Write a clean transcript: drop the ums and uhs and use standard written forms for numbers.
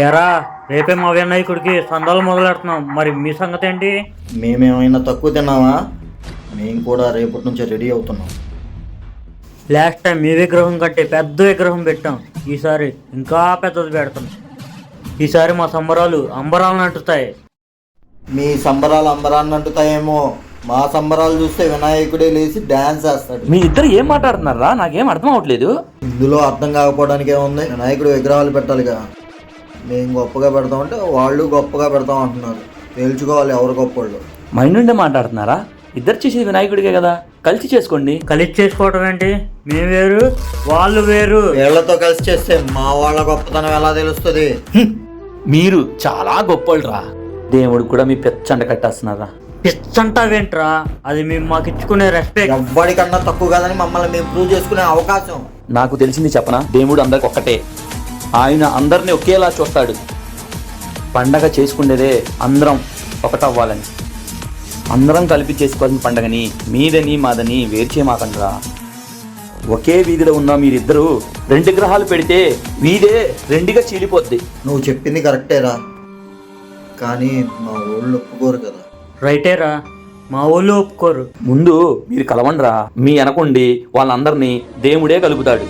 ఏరా, రేపే మా వినాయకుడికి సందాలు మొదలెడుతున్నాం. మరి మీ సంగతి ఏంటి? మేమేమైనా తక్కువ తిన్నావా? మేము కూడా రేపటి నుంచి రెడీ అవుతున్నాం. లాస్ట్ టైం మీ విగ్రహం కంటే పెద్ద విగ్రహం పెట్టాం. ఈసారి ఇంకా పెద్దది పెడతాం. ఈసారి మా సంబరాలు అంబరాలను అంటుతాయి. మీ సంబరాలు అంబరాన్ని అంటుతాయేమో, మా సంబరాలు చూస్తే వినాయకుడే లేచి డ్యాన్స్ వేస్తాడు. మీ ఇద్దరు ఏం మాట్లాడుతున్నారా? నాకేం అర్థం అవట్లేదు. ఇందులో అర్థం కాకపోవడానికి ఏముంది? వినాయకుడు విగ్రహాలు పెట్టాలిగా. మేము గొప్పగా పెడతామంటే వాళ్ళు గొప్పగా పెడతాం అంటున్నారు. తేల్చుకోవాలి ఎవరు గొప్పవాళ్ళు. మైండ్ నుండే మాట్లాడుతున్నారా? ఇద్దరు చేసేది వినాయకుడికే కదా, కలిసి చేసుకోండి. కలిసి చేసుకోవటం ఏంటి? మేము వేరు, వాళ్ళు వేరు. వీళ్ళతో కలిసి చేస్తే మా వాళ్ళ గొప్పతనం ఎలా తెలుస్తుంది? మీరు చాలా గొప్పవాళ్ళరా. దేవుడు కూడా మీ పెచ్చండ కట్టేస్తున్నారా? పిచ్చంటావేంట్రా? అది మేము మాకు ఇచ్చుకునే రెస్పెక్ట్. ఎవ్వడికన్నా తక్కువ కాదని మమ్మల్ని మేము ప్రూవ్ చేసుకునే అవకాశం. నాకు తెలిసింది చెప్పనా? దేవుడు అందరికి ఒక్కటే. ఆయన అందరినీ ఒకేలా చూస్తాడు. పండగ చేసుకునేదే అందరం ఒకటవ్వాలని. అందరం కలిపి చేసుకోవాల్సిన పండగని మీదని మాదని వేరు చేయమాకండ్రా. ఒకే వీధిలో ఉన్న మీరిద్దరూ 2 గ్రహాలు పెడితే వీధే 2గా చీలిపోద్ది. నువ్వు చెప్పింది కరెక్టేరా, కానీ మా ఊళ్ళు ఒప్పుకోరు కదా. రైటేరా, మా ఊళ్ళో ఒప్పుకోరు. ముందు మీరు కలవండ్రా. మీ అనకుండి వాళ్ళందరినీ దేవుడే కలుపుతాడు.